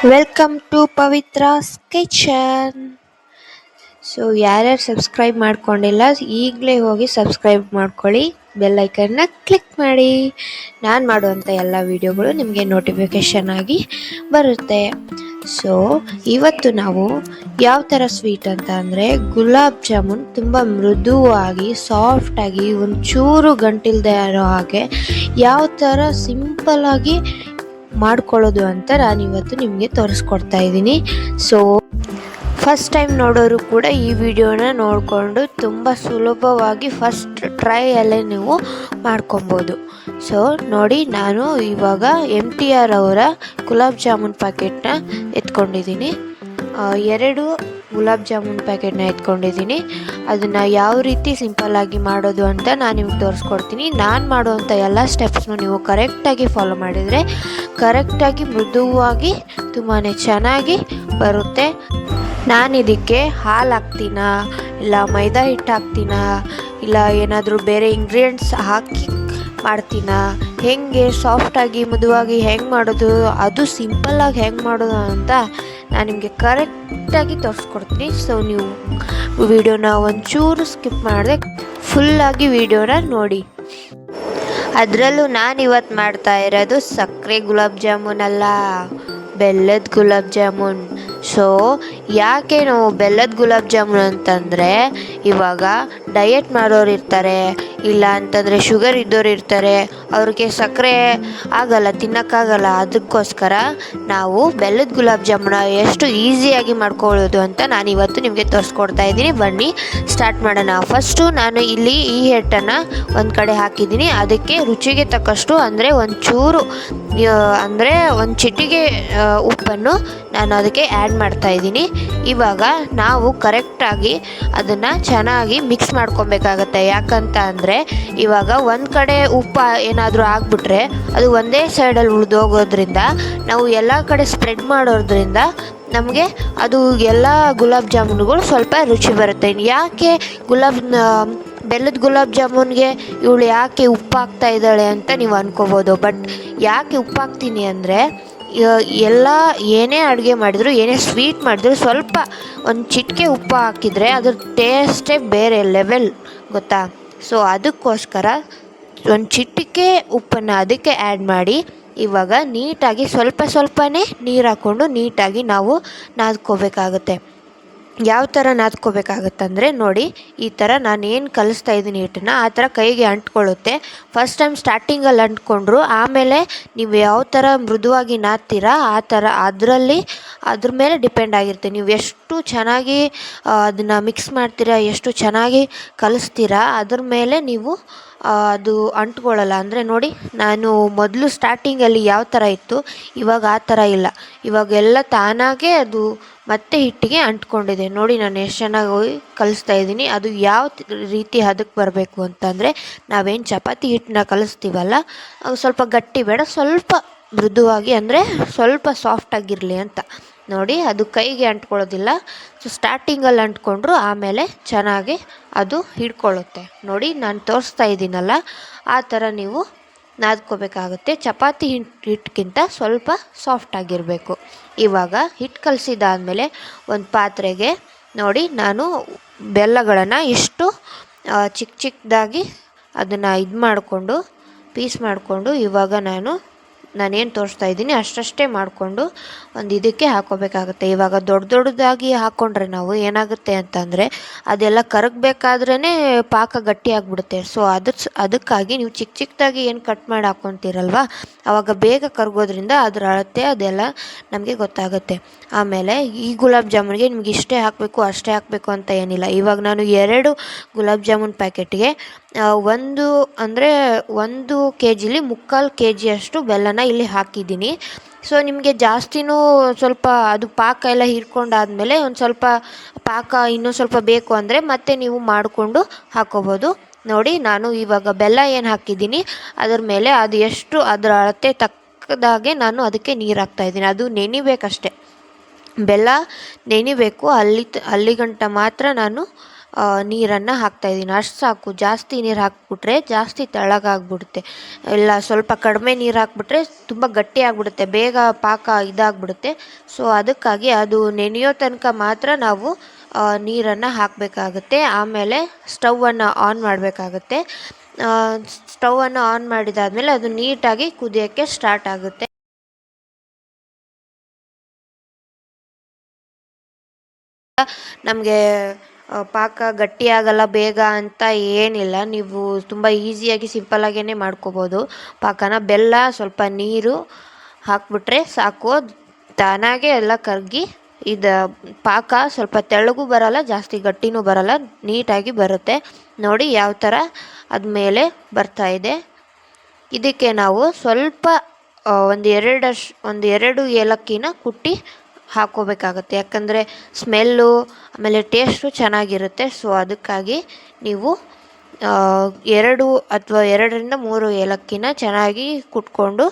Welcome to Pavitra's kitchen. So ಯಾರ್ಯಾರು subscribe ಮಾಡ್ಕೊಂಡಿಲ್ಲ ಈಗಲೇ ಹೋಗಿ ಸಬ್ಸ್ಕ್ರೈಬ್ ಮಾಡ್ಕೊಳ್ಳಿ, ಬೆಲ್ಲೈಕನ್ನ ಕ್ಲಿಕ್ ಮಾಡಿ. ನಾನು ಮಾಡುವಂಥ ಎಲ್ಲ ವೀಡಿಯೋಗಳು ನಿಮಗೆ ನೋಟಿಫಿಕೇಷನ್ ಆಗಿ ಬರುತ್ತೆ. ಸೊ ಇವತ್ತು ನಾವು ಯಾವ ಥರ ಸ್ವೀಟ್ ಅಂತ ಅಂದರೆ ಗುಲಾಬ್ ಜಾಮೂನ್ ತುಂಬ ಮೃದುವಾಗಿ ಸಾಫ್ಟಾಗಿ ಒಂಚೂರು ಗಂಟಿಲ್ದೇ ಇರೋ ಹಾಗೆ ಯಾವ ಥರ ಸಿಂಪಲ್ಲಾಗಿ ಮಾಡ್ಕೊಳ್ಳೋದು ಅಂತ ನಾನಿವತ್ತು ನಿಮಗೆ ತೋರಿಸ್ಕೊಡ್ತಾ ಇದ್ದೀನಿ. ಸೊ ಫಸ್ಟ್ ಟೈಮ್ ನೋಡೋರು ಕೂಡ ಈ ವಿಡಿಯೋನ ನೋಡಿಕೊಂಡು ತುಂಬ ಸುಲಭವಾಗಿ ಫಸ್ಟ್ ಟ್ರೈಯಲ್ಲೇ ನೀವು ಮಾಡ್ಕೊಬೋದು. ಸೊ ನೋಡಿ, ನಾನು ಇವಾಗ MTR ಅವರ ಗುಲಾಬ್ ಜಾಮೂನ್ ಪ್ಯಾಕೆಟ್ನ ಎತ್ಕೊಂಡಿದ್ದೀನಿ. 2 ಗುಲಾಬ್ ಜಾಮೂನ್ ಪ್ಯಾಕೆಟ್ನ ಎತ್ಕೊಂಡಿದ್ದೀನಿ. ಅದನ್ನು ಯಾವ ರೀತಿ ಸಿಂಪಲ್ಲಾಗಿ ಮಾಡೋದು ಅಂತ ನಾನು ನಿಮ್ಗೆ ತೋರಿಸ್ಕೊಡ್ತೀನಿ. ನಾನು ಮಾಡುವಂಥ ಎಲ್ಲ ಸ್ಟೆಪ್ಸ್ನು ನೀವು ಕರೆಕ್ಟಾಗಿ ಫಾಲೋ ಮಾಡಿದರೆ ಕರೆಕ್ಟಾಗಿ ಮೃದುವಾಗಿ ತುಂಬಾ ಚೆನ್ನಾಗಿ ಬರುತ್ತೆ. ನಾನು ಇದಕ್ಕೆ ಹಾಲು ಹಾಕ್ತೀನಾ, ಇಲ್ಲ ಮೈದಾ ಹಿಟ್ಟು ಹಾಕ್ತೀನಾ, ಇಲ್ಲ ಏನಾದರೂ ಬೇರೆ ಇಂಗ್ರೀಡಿಯೆಂಟ್ಸ್ ಹಾಕಿ ಮಾಡ್ತೀನಾ, ಹೆಂಗೆ ಸಾಫ್ಟಾಗಿ ಮೃದುವಾಗಿ ಹೆಂಗೆ ಮಾಡೋದು, ಅದು ಸಿಂಪಲ್ಲಾಗಿ ಹೆಂಗೆ ಮಾಡೋದು ಅಂತ ನಾನು ನಿಮಗೆ ಕರೆಕ್ಟಾಗಿ ತೋರಿಸ್ಕೊಡ್ತೀನಿ. ಸೊ ನೀವು ವಿಡಿಯೋನ ಒಂಚೂರು ಸ್ಕಿಪ್ ಮಾಡಿದೆ ಫುಲ್ಲಾಗಿ ವಿಡಿಯೋನ ನೋಡಿ. ಅದರಲ್ಲೂ ನಾನು ಇವತ್ತು ಮಾಡ್ತಾ ಇರೋದು ಸಕ್ಕರೆ ಗುಲಾಬ್ ಜಾಮೂನ್ ಅಲ್ಲ, ಬೆಲ್ಲದ ಗುಲಾಬ್ ಜಾಮೂನ್. ಸೊ ಯಾಕೆ ನಾವು ಬೆಲ್ಲದ ಗುಲಾಬ್ ಜಾಮೂನ್ ಅಂತಂದರೆ, ಇವಾಗ ಡಯಟ್ ಮಾಡೋರು ಇರ್ತಾರೆ, ಇಲ್ಲ ಅಂತಂದರೆ ಶುಗರ್ ಇದ್ದೋರು ಇರ್ತಾರೆ, ಅವ್ರಿಗೆ ಸಕ್ಕರೆ ಆಗಲ್ಲ, ತಿನ್ನೋಕ್ಕಾಗಲ್ಲ. ಅದಕ್ಕೋಸ್ಕರ ನಾವು ಬೆಲ್ಲದ ಗುಲಾಬ್ ಜಾಮೂನ ಎಷ್ಟು ಈಸಿಯಾಗಿ ಮಾಡ್ಕೊಳ್ಳೋದು ಅಂತ ನಾನು ಇವತ್ತು ನಿಮಗೆ ತೋರಿಸ್ಕೊಡ್ತಾ ಇದ್ದೀನಿ. ಬನ್ನಿ ಸ್ಟಾರ್ಟ್ ಮಾಡೋಣ. ಫಸ್ಟು ನಾನು ಇಲ್ಲಿ ಈ ಹಿಟ್ಟನ್ನು ಒಂದು ಕಡೆ ಹಾಕಿದ್ದೀನಿ. ಅದಕ್ಕೆ ರುಚಿಗೆ ತಕ್ಕಷ್ಟು ಅಂದರೆ ಒಂಚೂರು ಅಂದರೆ ಒಂದು ಚಿಟಿಗೆ ಉಪ್ಪನ್ನು ನಾನು ಅದಕ್ಕೆ ಆ್ಯಡ್ ಮಾಡ್ತಾಯಿದ್ದೀನಿ. ಇವಾಗ ನಾವು ಕರೆಕ್ಟಾಗಿ ಅದನ್ನು ಚೆನ್ನಾಗಿ ಮಿಕ್ಸ್ ಮಾಡ್ಕೊಬೇಕಾಗತ್ತೆ. ಯಾಕಂತ ಅಂದರೆ ಇವಾಗ ಒಂದು ಕಡೆ ಉಪ್ಪು ಏನಾದರೂ ಆಗಿಬಿಟ್ರೆ ಅದು ಒಂದೇ ಸೈಡಲ್ಲಿ ಉಳಿದೋಗೋದ್ರಿಂದ ನಾವು ಎಲ್ಲ ಕಡೆ ಸ್ಪ್ರೆಡ್ ಮಾಡೋದ್ರಿಂದ ನಮಗೆ ಅದು ಎಲ್ಲ ಗುಲಾಬ್ ಜಾಮೂನುಗಳು ಸ್ವಲ್ಪ ರುಚಿ ಬರುತ್ತೆ. ಯಾಕೆ ಬೆಲ್ಲದ ಗುಲಾಬ್ ಜಾಮೂನ್ಗೆ ಇವಳು ಯಾಕೆ ಉಪ್ಪು ಹಾಕ್ತಾ ಇದ್ದಾಳೆ ಅಂತ ನೀವು ಅನ್ಕೋಬೋದು. ಬಟ್ ಯಾಕೆ ಉಪ್ಪು ಹಾಕ್ತೀನಿ ಅಂದರೆ, ಎಲ್ಲ ಏನೇ ಅಡುಗೆ ಮಾಡಿದ್ರು, ಏನೇ ಸ್ವೀಟ್ ಮಾಡಿದ್ರು ಸ್ವಲ್ಪ ಒಂದು ಚಿಟಿಕೆ ಉಪ್ಪು ಹಾಕಿದರೆ ಅದ್ರ ಟೇಸ್ಟೇ ಬೇರೆ ಲೆವೆಲ್, ಗೊತ್ತಾ? ಸೊ ಅದಕ್ಕೋಸ್ಕರ ಒಂದು ಚಿಟಿಕೆ ಉಪ್ಪನ್ನು ಅದಕ್ಕೆ ಆ್ಯಡ್ ಮಾಡಿ ಇವಾಗ ನೀಟಾಗಿ ಸ್ವಲ್ಪನೇ ನೀರು ಹಾಕ್ಕೊಂಡು ನೀಟಾಗಿ ನಾವು ನಾದ್ಕೋಬೇಕಾಗತ್ತೆ. ಯಾವ ಥರ ನಾದ್ಕೋಬೇಕಾಗತ್ತಂದರೆ ನೋಡಿ, ಈ ಥರ ನಾನು ಏನು ಕಲಿಸ್ತಾ ಇದ್ದೀನಿ ಹಿಟ್ಟನ್ನು ಆ ಥರ ಕೈಗೆ ಅಂಟ್ಕೊಳ್ಳುತ್ತೆ. ಫಸ್ಟ್ ಟೈಮ್ ಸ್ಟಾರ್ಟಿಂಗಲ್ಲಿ ಅಂಟ್ಕೊಂಡ್ರು, ಆಮೇಲೆ ನೀವು ಯಾವ ಥರ ಮೃದುವಾಗಿ ನಾದ್ತೀರಾ ಆ ಥರ ಅದ್ರ ಮೇಲೆ ಡಿಪೆಂಡ್ ಆಗಿರುತ್ತೆ. ನೀವು ಎಷ್ಟು ಚೆನ್ನಾಗಿ ಅದನ್ನು ಮಿಕ್ಸ್ ಮಾಡ್ತೀರಾ, ಎಷ್ಟು ಚೆನ್ನಾಗಿ ಕಲಿಸ್ತೀರಾ ಅದ್ರ ಮೇಲೆ ನೀವು ಅದು ಅಂಟ್ಕೊಳ್ಳಲ್ಲ. ಅಂದರೆ ನೋಡಿ, ನಾನು ಮೊದಲು ಸ್ಟಾರ್ಟಿಂಗಲ್ಲಿ ಯಾವ ಥರ ಇತ್ತು, ಇವಾಗ ಆ ಥರ ಇಲ್ಲ. ಇವಾಗೆಲ್ಲ ತಾನಾಗೇ ಅದು ಮತ್ತೆ ಹಿಟ್ಟಿಗೆ ಅಂಟ್ಕೊಂಡಿದೆ. ನೋಡಿ ನಾನು ಎಷ್ಟು ಚೆನ್ನಾಗಿ ಕಲಿಸ್ತಾ ಇದ್ದೀನಿ. ಅದು ಯಾವ ರೀತಿ ಹದಕ್ಕೆ ಬರಬೇಕು ಅಂತಂದರೆ, ನಾವೇನು ಚಪಾತಿ ಹಿಟ್ಟನ್ನ ಕಲಿಸ್ತೀವಲ್ಲ, ಅದು ಸ್ವಲ್ಪ ಗಟ್ಟಿ ಬೇಡ, ಸ್ವಲ್ಪ ಮೃದುವಾಗಿ, ಅಂದರೆ ಸ್ವಲ್ಪ ಸಾಫ್ಟಾಗಿರಲಿ ಅಂತ. ನೋಡಿ, ಅದು ಕೈಗೆ ಅಂಟ್ಕೊಳ್ಳೋದಿಲ್ಲ. ಸೊ ಸ್ಟಾರ್ಟಿಂಗಲ್ಲಿ ಅಂಟ್ಕೊಂಡ್ರು ಆಮೇಲೆ ಚೆನ್ನಾಗಿ ಅದು ಹಿಡ್ಕೊಳ್ಳುತ್ತೆ. ನೋಡಿ ನಾನು ತೋರಿಸ್ತಾ ಇದ್ದೀನಲ್ಲ, ಆ ಥರ ನೀವು ನಾದ್ಕೋಬೇಕಾಗುತ್ತೆ. ಚಪಾತಿ ಹಿಟ್ಟಿಗಿಂತ ಸ್ವಲ್ಪ ಸಾಫ್ಟಾಗಿರಬೇಕು. ಇವಾಗ ಹಿಟ್ಟು ಕಲಸಿದಾದ್ಮೇಲೆ ಒಂದು ಪಾತ್ರೆಗೆ ನೋಡಿ, ನಾನು ಬೆಲ್ಲಗಳನ್ನು ಇಷ್ಟು ಚಿಕ್ಕದಾಗಿ ಅದನ್ನು ಮಾಡಿಕೊಂಡು ಪೀಸ್ ಮಾಡಿಕೊಂಡು ಇವಾಗ ನಾನೇನು ತೋರಿಸ್ತಾ ಇದ್ದೀನಿ ಅಷ್ಟೇ ಮಾಡಿಕೊಂಡು ಒಂದು ಇದಕ್ಕೆ ಹಾಕ್ಕೋಬೇಕಾಗುತ್ತೆ. ಇವಾಗ ದೊಡ್ಡದಾಗಿ ಹಾಕ್ಕೊಂಡ್ರೆ ನಾವು ಏನಾಗುತ್ತೆ ಅಂತಂದರೆ ಅದೆಲ್ಲ ಕರಗಬೇಕಾದ್ರೇ ಪಾಕ ಗಟ್ಟಿಯಾಗಿಬಿಡುತ್ತೆ. ಸೊ ಅದಕ್ಕಾಗಿ ನೀವು ಚಿಕ್ಕದಾಗಿ ಏನು ಕಟ್ ಮಾಡಿ ಹಾಕ್ಕೊತೀರಲ್ವ, ಆವಾಗ ಬೇಗ ಕರಗೋದ್ರಿಂದ ಅದರ ಅಳತೆ ಅದೆಲ್ಲ ನಮಗೆ ಗೊತ್ತಾಗುತ್ತೆ. ಆಮೇಲೆ ಈ ಗುಲಾಬ್ ಜಾಮೂನ್ಗೆ ನಿಮ್ಗೆ ಇಷ್ಟೇ ಹಾಕಬೇಕು ಅಷ್ಟೇ ಹಾಕಬೇಕು ಅಂತ ಏನಿಲ್ಲ. ಇವಾಗ ನಾನು 2 ಗುಲಾಬ್ ಜಾಮೂನ್ ಪ್ಯಾಕೆಟ್ಗೆ 1 kg 3/4 kg ಅಷ್ಟು ಬೆಲ್ಲನ ಇಲ್ಲಿ ಹಾಕಿದ್ದೀನಿ. ಸೊ ನಿಮಗೆ ಜಾಸ್ತಿನೂ ಸ್ವಲ್ಪ ಅದು ಪಾಕ ಎಲ್ಲ ಹೀರ್ಕೊಂಡಾದ್ಮೇಲೆ ಒಂದು ಸ್ವಲ್ಪ ಪಾಕ ಇನ್ನೂ ಸ್ವಲ್ಪ ಬೇಕು ಅಂದರೆ ಮತ್ತೆ ನೀವು ಮಾಡಿಕೊಂಡು ಹಾಕ್ಕೋಬೋದು. ನೋಡಿ, ನಾನು ಇವಾಗ ಬೆಲ್ಲ ಏನು ಹಾಕಿದ್ದೀನಿ ಅದ್ರ ಮೇಲೆ ಅದು ಎಷ್ಟು ಅದರ ಅಳತೆ ತಕ್ಕದಾಗೆ ನಾನು ಅದಕ್ಕೆ ನೀರು ಹಾಕ್ತಾಯಿದ್ದೀನಿ. ಅದು ನೆನಿಬೇಕಷ್ಟೆ, ಬೆಲ್ಲ ನೆನಿಬೇಕು. ಅಲ್ಲಿಗಂಟ ಮಾತ್ರ ನಾನು ನೀರನ್ನು ಹಾಕ್ತಾಯಿದ್ದೀನಿ. ಅಷ್ಟು ಸಾಕು. ಜಾಸ್ತಿ ನೀರು ಹಾಕ್ಬಿಟ್ರೆ ಜಾಸ್ತಿ ತೆಳ್ಳಗಾಗ್ಬಿಡುತ್ತೆ. ಇಲ್ಲ ಸ್ವಲ್ಪ ಕಡಿಮೆ ನೀರು ಹಾಕ್ಬಿಟ್ರೆ ತುಂಬ ಗಟ್ಟಿ ಆಗಿಬಿಡುತ್ತೆ, ಬೇಗ ಪಾಕ ಇದಾಗ್ಬಿಡುತ್ತೆ. ಸೊ ಅದಕ್ಕಾಗಿ ಅದು ನೆನೆಯೋ ತನಕ ಮಾತ್ರ ನಾವು ನೀರನ್ನು ಹಾಕಬೇಕಾಗುತ್ತೆ. ಆಮೇಲೆ ಸ್ಟವನ್ನು ಆನ್ ಮಾಡಬೇಕಾಗುತ್ತೆ. ಸ್ಟವನ್ನು ಆನ್ ಮಾಡಿದಾದಮೇಲೆ ಅದು ನೀಟಾಗಿ ಕುದಿಯೋಕ್ಕೆ ಸ್ಟಾರ್ಟ್ ಆಗುತ್ತೆ. ನಮಗೆ ಪಾಕ ಗಟ್ಟಿಯಾಗಲ್ಲ ಬೇಗ ಅಂತ ಏನಿಲ್ಲ. ನೀವು ತುಂಬ ಈಸಿಯಾಗಿ ಸಿಂಪಲ್ಲಾಗೇ ಮಾಡ್ಕೋಬೋದು ಪಾಕನ. ಬೆಲ್ಲ ಸ್ವಲ್ಪ ನೀರು ಹಾಕ್ಬಿಟ್ರೆ ಸಾಕು, ತಾನಾಗೆ ಎಲ್ಲ ಕರಗಿ ಇದು ಪಾಕ ಸ್ವಲ್ಪ ತೆಳ್ಳಗೂ ಬರಲ್ಲ, ಜಾಸ್ತಿ ಗಟ್ಟಿನೂ ಬರಲ್ಲ, ನೀಟಾಗಿ ಬರುತ್ತೆ. ನೋಡಿ ಯಾವ ಥರ ಅದ್ಮೇಲೆ ಬರ್ತಾಯಿದೆ. ಇದಕ್ಕೆ ನಾವು ಸ್ವಲ್ಪ ಒಂದು ಎರಡು ಏಲಕ್ಕಿನ ಕುಟ್ಟಿ ಹಾಕ್ಕೋಬೇಕಾಗತ್ತೆ. ಯಾಕಂದರೆ ಸ್ಮೆಲ್ಲು ಆಮೇಲೆ ಟೇಸ್ಟು ಚೆನ್ನಾಗಿರುತ್ತೆ. ಸೊ ಅದಕ್ಕಾಗಿ ನೀವು 2 ಅಥವಾ 2 3 ಏಲಕ್ಕಿನ ಚೆನ್ನಾಗಿ ಕುಟ್ಕೊಂಡು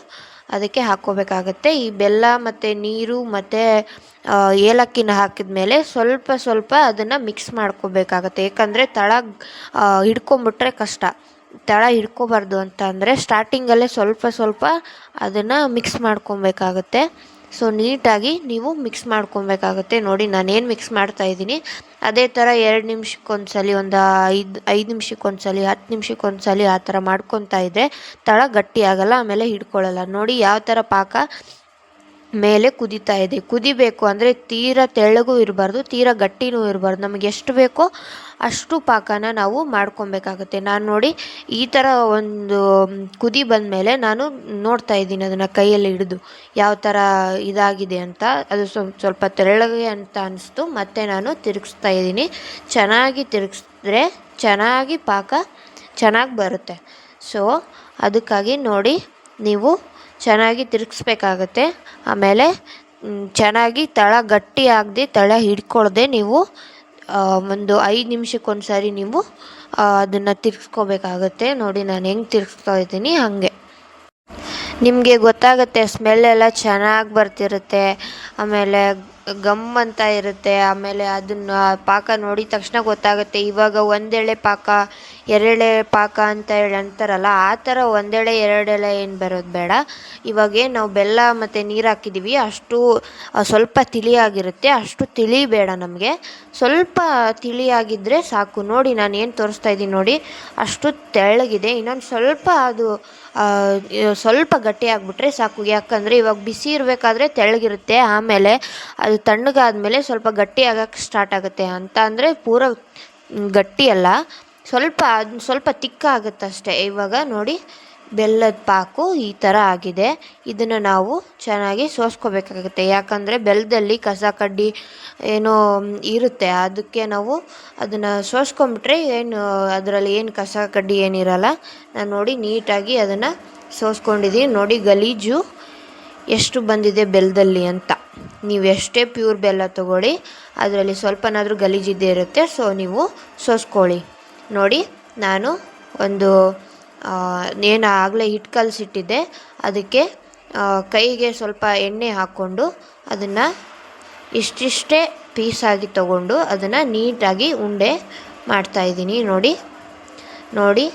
ಅದಕ್ಕೆ ಹಾಕ್ಕೋಬೇಕಾಗತ್ತೆ. ಈ ಬೆಲ್ಲ ಮತ್ತು ನೀರು ಮತ್ತು ಏಲಕ್ಕಿನ ಹಾಕಿದ ಮೇಲೆ ಸ್ವಲ್ಪ ಅದನ್ನು ಮಿಕ್ಸ್ ಮಾಡ್ಕೋಬೇಕಾಗತ್ತೆ. ಏಕೆಂದರೆ ತಳ ಹಿಡ್ಕೊಂಬಿಟ್ರೆ ಕಷ್ಟ. ತಳ ಹಿಡ್ಕೋಬಾರ್ದು ಅಂತ ಅಂದರೆ ಸ್ಟಾರ್ಟಿಂಗಲ್ಲೇ ಸ್ವಲ್ಪ ಅದನ್ನು ಮಿಕ್ಸ್ ಮಾಡ್ಕೊಬೇಕಾಗತ್ತೆ. ಸೊ ನೀಟಾಗಿ ನೀವು ಮಿಕ್ಸ್ ಮಾಡ್ಕೊಬೇಕಾಗುತ್ತೆ. ನೋಡಿ ನಾನೇನು ಮಿಕ್ಸ್ ಮಾಡ್ತಾಯಿದ್ದೀನಿ ಅದೇ ಥರ 2 ನಿಮಿಷಕ್ಕೊಂದ್ಸಲಿ, ಒಂದು 5 ನಿಮಿಷಕ್ಕೊಂದ್ಸಲಿ, 10 ನಿಮಿಷಕ್ಕೊಂದ್ಸಲಿ ಆ ಥರ ಮಾಡ್ಕೊತಾ ಇದ್ದರೆ ತಳ ಗಟ್ಟಿ ಆಗಲ್ಲ, ಆಮೇಲೆ ಹಿಡ್ಕೊಳ್ಳಲ್ಲ. ನೋಡಿ ಯಾವ ಥರ ಪಾಕ ಮೇಲೆ ಕುದೀತಾ ಇದೆ. ಕುದಿಬೇಕು ಅಂದರೆ ತೀರಾ ತೆಳ್ಳಗೂ ಇರಬಾರ್ದು, ತೀರಾ ಗಟ್ಟಿನೂ ಇರಬಾರ್ದು. ನಮಗೆ ಎಷ್ಟು ಬೇಕೋ ಅಷ್ಟು ಪಾಕನ ನಾವು ಮಾಡ್ಕೊಬೇಕಾಗುತ್ತೆ. ನಾನು ನೋಡಿ ಈ ಥರ ಒಂದು ಕುದಿ ಬಂದಮೇಲೆ ನಾನು ನೋಡ್ತಾ ಇದ್ದೀನಿ ಅದನ್ನು ಕೈಯಲ್ಲಿ ಹಿಡಿದು ಯಾವ ಥರ ಇದಾಗಿದೆ ಅಂತ. ಅದು ಸ್ವಲ್ಪ ತೆಳ್ಳಗೆ ಅಂತ ಅನಿಸ್ತು. ಮತ್ತು ನಾನು ತಿರುಗಿಸ್ತಾ ಇದ್ದೀನಿ. ಚೆನ್ನಾಗಿ ತಿರುಗಿಸಿದ್ರೆ ಚೆನ್ನಾಗಿ ಪಾಕ ಚೆನ್ನಾಗಿ ಬರುತ್ತೆ. ಸೊ ಅದಕ್ಕಾಗಿ ನೋಡಿ ನೀವು ಚೆನ್ನಾಗಿ ತಿರುಗಿಸ್ಬೇಕಾಗತ್ತೆ. ಆಮೇಲೆ ಚೆನ್ನಾಗಿ ತಳ ಗಟ್ಟಿ ಆಗದೆ, ತಳ ಹಿಡ್ಕೊಳ್ದೆ ನೀವು ಒಂದು 5 ನಿಮಿಷಕ್ಕೊಂದ್ಸರಿ ನೀವು ಅದನ್ನು ತಿರ್ಗಿಸ್ಕೋಬೇಕಾಗತ್ತೆ. ನೋಡಿ ನಾನು ಹೆಂಗೆ ತಿರ್ಗಿಸ್ತಾ ಇದ್ದೀನಿ ಹಾಗೆ ನಿಮಗೆ ಗೊತ್ತಾಗುತ್ತೆ. ಸ್ಮೆಲ್ಲೆಲ್ಲ ಚೆನ್ನಾಗಿ ಬರ್ತಿರುತ್ತೆ, ಆಮೇಲೆ ಗಮ್ ಅಂತ ಇರುತ್ತೆ. ಆಮೇಲೆ ಅದನ್ನು ಪಾಕ ನೋಡಿದ ತಕ್ಷಣ ಗೊತ್ತಾಗುತ್ತೆ. ಇವಾಗ ಒಂದೆಳೆ ಪಾಕ, ಎರಡೆಳೆ ಪಾಕ ಅಂತ ಹೇಳಿ ಅಂತಾರಲ್ಲ, ಆ ಥರ ಒಂದೆಳೆ ಎರಡೆಳೆ ಏನು ಬರೋದು ಬೇಡ. ಇವಾಗೇನು ನಾವು ಬೆಲ್ಲ ಮತ್ತು ನೀರು ಹಾಕಿದ್ದೀವಿ, ಅಷ್ಟು ಸ್ವಲ್ಪ ತಿಳಿಯಾಗಿರುತ್ತೆ. ಅಷ್ಟು ತಿಳಿ ಬೇಡ ನಮಗೆ, ಸ್ವಲ್ಪ ತಿಳಿಯಾಗಿದ್ದರೆ ಸಾಕು. ನೋಡಿ ನಾನು ಏನು ತೋರಿಸ್ತಾ ಇದ್ದೀನಿ ನೋಡಿ, ಅಷ್ಟು ತೆಳ್ಳಗಿದೆ. ಇನ್ನೊಂದು ಸ್ವಲ್ಪ ಅದು ಸ್ವಲ್ಪ ಗಟ್ಟಿ ಆಗಿಬಿಟ್ರೆ ಸಾಕು. ಯಾಕಂದರೆ ಇವಾಗ ಬಿಸಿ ಇರಬೇಕಾದ್ರೆ ತೆಳ್ಳಗಿರುತ್ತೆ, ಆಮೇಲೆ ಅದು ತಣ್ಣಗಾದ್ಮೇಲೆ ಸ್ವಲ್ಪ ಗಟ್ಟಿ ಆಗೋಕ್ಕೆ ಸ್ಟಾರ್ಟ್ ಆಗುತ್ತೆ. ಅಂತ ಅಂದರೆ ಪೂರ ಗಟ್ಟಿ ಅಲ್ಲ, ಸ್ವಲ್ಪ ತಿಕ್ಕ ಆಗುತ್ತೆ ಅಷ್ಟೇ. ಇವಾಗ ನೋಡಿ ಬೆಲ್ಲದ ಪಾಕು ಈ ಥರ ಆಗಿದೆ. ಇದನ್ನು ನಾವು ಚೆನ್ನಾಗಿ ಸೋಸ್ಕೋಬೇಕಾಗುತ್ತೆ. ಯಾಕಂದರೆ ಬೆಲ್ಲದಲ್ಲಿ ಕಸ ಕಡ್ಡಿ ಏನೋ ಇರುತ್ತೆ, ಅದಕ್ಕೆ ನಾವು ಅದನ್ನು ಸೋಸ್ಕೊಂಬಿಟ್ರೆ ಅದರಲ್ಲಿ ಏನು ಕಸ ಕಡ್ಡಿ ಏನಿರಲ್ಲ. ನಾನು ನೋಡಿ ನೀಟಾಗಿ ಅದನ್ನು ಸೋಸ್ಕೊಂಡಿದ್ದೀನಿ. ನೋಡಿ ಗಲೀಜು ಎಷ್ಟು ಬಂದಿದೆ ಬೆಲ್ಲದಲ್ಲಿ ಅಂತ. ನೀವು ಎಷ್ಟೇ ಪ್ಯೂರ್ ಬೆಲ್ಲ ತೊಗೊಳ್ಳಿ, ಅದರಲ್ಲಿ ಸ್ವಲ್ಪನಾದರೂ ಗಲೀಜಿದ್ದೇ ಇರುತ್ತೆ. ಸೊ ನೀವು ಸೋಸ್ಕೊಳ್ಳಿ. ನೋಡಿ ನಾನು ಒಂದು ಏನು ಆಗಲೇ ಹಿಟ್ಟು ಕಲಸಿಟ್ಟಿದ್ದೆ, ಅದಕ್ಕೆ ಕೈಗೆ ಸ್ವಲ್ಪ ಎಣ್ಣೆ ಹಾಕ್ಕೊಂಡು ಅದನ್ನು ಇಷ್ಟಿಷ್ಟೇ ಪೀಸಾಗಿ ತೊಗೊಂಡು ಅದನ್ನು ನೀಟಾಗಿ ಉಂಡೆ ಮಾಡ್ತಾಯಿದ್ದೀನಿ. ನೋಡಿ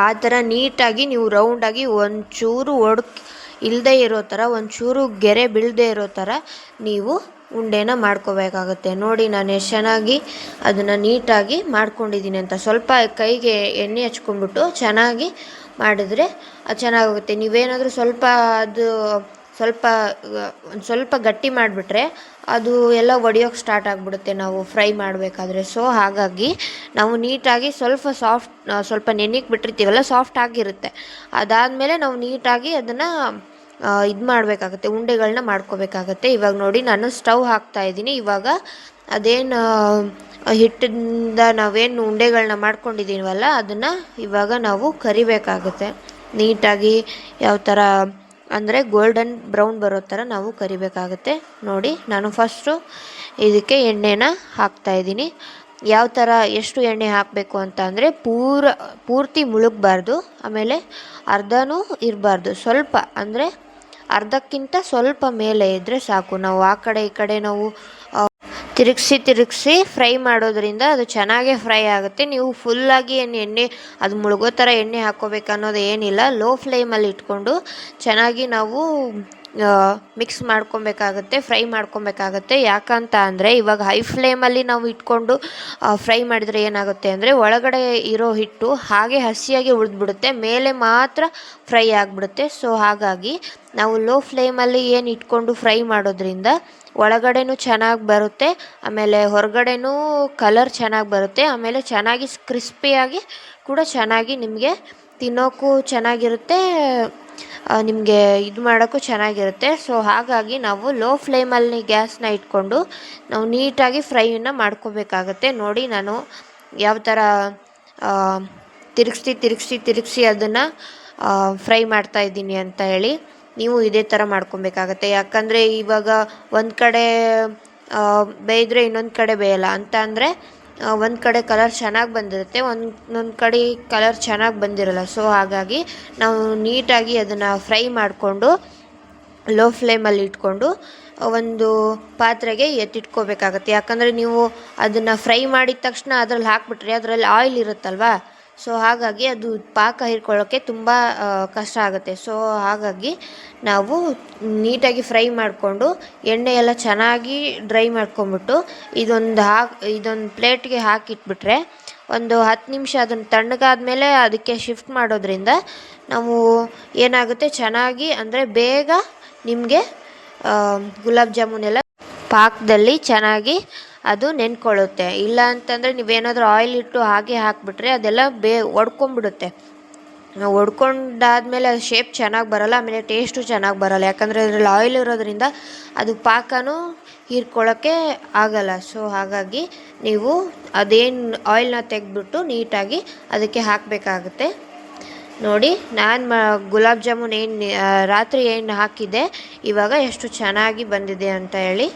ಆ ಥರ ನೀಟಾಗಿ ನೀವು ರೌಂಡಾಗಿ ಒಂಚೂರು ಇಲ್ಲದೇ ಇರೋ ಥರ, ಒಂಚೂರು ಗೆರೆ ಬೀಳದೇ ಇರೋ ಥರ ನೀವು ಉಂಡೆನ ಮಾಡ್ಕೋಬೇಕಾಗುತ್ತೆ. ನೋಡಿ ನಾನು ಎಷ್ಟು ಚೆನ್ನಾಗಿ ಅದನ್ನು ನೀಟಾಗಿ ಮಾಡ್ಕೊಂಡಿದ್ದೀನಿ ಅಂತ. ಸ್ವಲ್ಪ ಕೈಗೆ ಎಣ್ಣೆ ಹಚ್ಕೊಂಡ್ಬಿಟ್ಟು ಚೆನ್ನಾಗಿ ಮಾಡಿದ್ರೆ ಅದು ಚೆನ್ನಾಗುತ್ತೆ. ನೀವೇನಾದರೂ ಸ್ವಲ್ಪ ಗಟ್ಟಿ ಮಾಡಿಬಿಟ್ರೆ ಅದು ಎಲ್ಲ ಒಡೆಯೋಕ್ಕೆ ಸ್ಟಾರ್ಟ್ ಆಗಿಬಿಡುತ್ತೆ ನಾವು ಫ್ರೈ ಮಾಡಬೇಕಾದ್ರೆ. ಸೊ ಹಾಗಾಗಿ ನಾವು ನೀಟಾಗಿ ಸ್ವಲ್ಪ ನೆನೆಗೆ ಬಿಟ್ಟಿರ್ತೀವಲ್ಲ, ಸಾಫ್ಟ್ ಆಗಿರುತ್ತೆ. ಅದಾದಮೇಲೆ ನಾವು ನೀಟಾಗಿ ಅದನ್ನು ಇದು ಮಾಡಬೇಕಾಗತ್ತೆ, ಉಂಡೆಗಳನ್ನ ಮಾಡ್ಕೋಬೇಕಾಗತ್ತೆ. ಇವಾಗ ನೋಡಿ ನಾನು ಸ್ಟವ್ ಹಾಕ್ತಾಯಿದ್ದೀನಿ. ಇವಾಗ ಅದೇನು ಹಿಟ್ಟಿಂದ ನಾವೇನು ಉಂಡೆಗಳನ್ನ ಮಾಡ್ಕೊಂಡಿದ್ದೀವಲ್ಲ, ಅದನ್ನು ಇವಾಗ ನಾವು ಕರಿಬೇಕಾಗುತ್ತೆ ನೀಟಾಗಿ. ಯಾವ ಥರ ಅಂದರೆ ಗೋಲ್ಡನ್ ಬ್ರೌನ್ ಬರೋ ಥರ ನಾವು ಕರಿಬೇಕಾಗುತ್ತೆ. ನೋಡಿ ನಾನು ಫಸ್ಟು ಇದಕ್ಕೆ ಎಣ್ಣೆನ ಹಾಕ್ತಾಯಿದ್ದೀನಿ. ಯಾವ ಥರ ಎಷ್ಟು ಎಣ್ಣೆ ಹಾಕಬೇಕು ಅಂತ ಅಂದರೆ ಪೂರ್ತಿ ಮುಳುಗಬಾರ್ದು, ಆಮೇಲೆ ಅರ್ಧನೂ ಇರಬಾರ್ದು. ಸ್ವಲ್ಪ ಅಂದರೆ ಅರ್ಧಕ್ಕಿಂತ ಸ್ವಲ್ಪ ಮೇಲೆ ಇದ್ದರೆ ಸಾಕು. ನಾವು ಆ ಕಡೆ ಈ ಕಡೆ ನಾವು ತಿರುಗಿಸಿ ಫ್ರೈ ಮಾಡೋದ್ರಿಂದ ಅದು ಚೆನ್ನಾಗೇ ಫ್ರೈ ಆಗುತ್ತೆ. ನೀವು ಫುಲ್ಲಾಗಿ ಎಣ್ಣೆ ಅದು ಮುಳುಗೋ ಥರ ಎಣ್ಣೆ ಹಾಕ್ಕೋಬೇಕು ಅನ್ನೋದು ಏನಿಲ್ಲ. ಲೋ ಫ್ಲೇಮಲ್ಲಿ ಇಟ್ಕೊಂಡು ಚೆನ್ನಾಗಿ ನಾವು ಮಿಕ್ಸ್ ಮಾಡ್ಕೊಬೇಕಾಗತ್ತೆ, ಫ್ರೈ ಮಾಡ್ಕೊಬೇಕಾಗತ್ತೆ. ಯಾಕಂತ ಅಂದರೆ ಇವಾಗ ಹೈ ಫ್ಲೇಮಲ್ಲಿ ನಾವು ಇಟ್ಕೊಂಡು ಫ್ರೈ ಮಾಡಿದರೆ ಏನಾಗುತ್ತೆ ಅಂದರೆ ಒಳಗಡೆ ಇರೋ ಹಿಟ್ಟು ಹಾಗೆ ಹಸಿಯಾಗಿ ಉಳಿದ್ಬಿಡುತ್ತೆ, ಮೇಲೆ ಮಾತ್ರ ಫ್ರೈ ಆಗಿಬಿಡುತ್ತೆ. ಸೊ ಹಾಗಾಗಿ ನಾವು ಲೋ ಫ್ಲೇಮಲ್ಲಿ ಏನು ಇಟ್ಕೊಂಡು ಫ್ರೈ ಮಾಡೋದ್ರಿಂದ ಒಳಗಡೆನೂ ಚೆನ್ನಾಗಿ ಬರುತ್ತೆ, ಆಮೇಲೆ ಹೊರಗಡೆನೂ ಕಲರ್ ಚೆನ್ನಾಗಿ ಬರುತ್ತೆ, ಆಮೇಲೆ ಚೆನ್ನಾಗಿ ಕ್ರಿಸ್ಪಿಯಾಗಿ ಕೂಡ ಚೆನ್ನಾಗಿ ನಿಮಗೆ ತಿನ್ನೋಕ್ಕೂ ಚೆನ್ನಾಗಿರುತ್ತೆ, ನಿಮಗೆ ಇದು ಮಾಡೋಕ್ಕೂ ಚೆನ್ನಾಗಿರುತ್ತೆ. ಸೊ ಹಾಗಾಗಿ ನಾವು ಲೋ ಫ್ಲೇಮಲ್ಲಿ ಗ್ಯಾಸ್ನ ಇಟ್ಕೊಂಡು ನಾವು ನೀಟಾಗಿ ಫ್ರೈನ ಮಾಡ್ಕೋಬೇಕಾಗತ್ತೆ. ನೋಡಿ ನಾನು ಯಾವ ಥರ ತಿರುಗಿಸಿ ಅದನ್ನು ಫ್ರೈ ಮಾಡ್ತಾಯಿದ್ದೀನಿ ಅಂತ ಹೇಳಿ. ನೀವು ಇದೇ ಥರ ಮಾಡ್ಕೊಬೇಕಾಗತ್ತೆ. ಯಾಕಂದರೆ ಇವಾಗ ಒಂದು ಕಡೆ ಬೇಯಿದ್ರೆ ಇನ್ನೊಂದು ಕಡೆ ಬೇಯಲ್ಲ ಅಂತ ಅಂದರೆ ಒಂದು ಕಡೆ ಕಲರ್ ಚೆನ್ನಾಗಿ ಬಂದಿರುತ್ತೆ, ಒಂದೊಂದು ಕಡೆ ಕಲರ್ ಚೆನ್ನಾಗಿ ಬಂದಿರಲ್ಲ. ಸೊ ಹಾಗಾಗಿ ನಾವು ನೀಟಾಗಿ ಅದನ್ನು ಫ್ರೈ ಮಾಡಿಕೊಂಡು ಲೋ ಫ್ಲೇಮಲ್ಲಿ ಇಟ್ಕೊಂಡು ಒಂದು ಪಾತ್ರೆಗೆ ಎತ್ತಿಟ್ಕೋಬೇಕಾಗತ್ತೆ. ಯಾಕಂದರೆ ನೀವು ಅದನ್ನು ಫ್ರೈ ಮಾಡಿದ ತಕ್ಷಣ ಅದರಲ್ಲಿ ಹಾಕ್ಬಿಟ್ರೆ ಅದರಲ್ಲಿ ಆಯಿಲ್ ಇರುತ್ತಲ್ವ, ಸೊ ಹಾಗಾಗಿ ಅದು ಪಾಕ ಹೀರ್ಕೊಳ್ಳೋಕ್ಕೆ ತುಂಬ ಕಷ್ಟ ಆಗುತ್ತೆ. ಸೊ ಹಾಗಾಗಿ ನಾವು ನೀಟಾಗಿ ಫ್ರೈ ಮಾಡಿಕೊಂಡು ಎಣ್ಣೆ ಎಲ್ಲ ಚೆನ್ನಾಗಿ ಡ್ರೈ ಮಾಡ್ಕೊಂಬಿಟ್ಟು ಇದೊಂದು ಪ್ಲೇಟ್ಗೆ ಹಾಕಿಟ್ಬಿಟ್ರೆ ಒಂದು 10 ನಿಮಿಷ ಅದನ್ನು ತಣ್ಣಗಾದ್ಮೇಲೆ ಅದಕ್ಕೆ ಶಿಫ್ಟ್ ಮಾಡೋದ್ರಿಂದ ನಾವು ಏನಾಗುತ್ತೆ ಚೆನ್ನಾಗಿ ಅಂದರೆ ಬೇಗ ನಿಮಗೆ ಗುಲಾಬ್ ಜಾಮೂನ್ ಎಲ್ಲ ಪಾಕದಲ್ಲಿ ಚೆನ್ನಾಗಿ ಅದು ನೆನ್ಕೊಳ್ಳುತ್ತೆ. ಇಲ್ಲ ಅಂತಂದರೆ ನೀವೇನಾದರೂ ಆಯಿಲ್ ಇಟ್ಟು ಹಾಗೆ ಹಾಕಿಬಿಟ್ರೆ ಅದೆಲ್ಲ ಒಡ್ಕೊಂಬಿಡುತ್ತೆ. ಒಡ್ಕೊಂಡಾದ್ಮೇಲೆ ಅದು ಶೇಪ್ ಚೆನ್ನಾಗಿ ಬರೋಲ್ಲ, ಆಮೇಲೆ ಟೇಸ್ಟು ಚೆನ್ನಾಗಿ ಬರೋಲ್ಲ. ಯಾಕಂದರೆ ಅದರಲ್ಲಿ ಆಯಿಲ್ ಇರೋದ್ರಿಂದ ಅದು ಪಾಕನೂ ಹೀರ್ಕೊಳ್ಳೋಕ್ಕೆ ಆಗಲ್ಲ. ಸೊ ಹಾಗಾಗಿ ನೀವು ಅದೇನು ಆಯಿಲ್ನ ತೆಗೆದ್ಬಿಟ್ಟು ನೀಟಾಗಿ ಅದಕ್ಕೆ ಹಾಕಬೇಕಾಗುತ್ತೆ. ನೋಡಿ ನಾನು ಗುಲಾಬ್ ಜಾಮೂನ್ ರಾತ್ರಿ ಏನು ಹಾಕಿದ್ದೆ ಇವಾಗ ಎಷ್ಟು ಚೆನ್ನಾಗಿ ಬಂದಿದೆ ಅಂತ ಹೇಳಿ.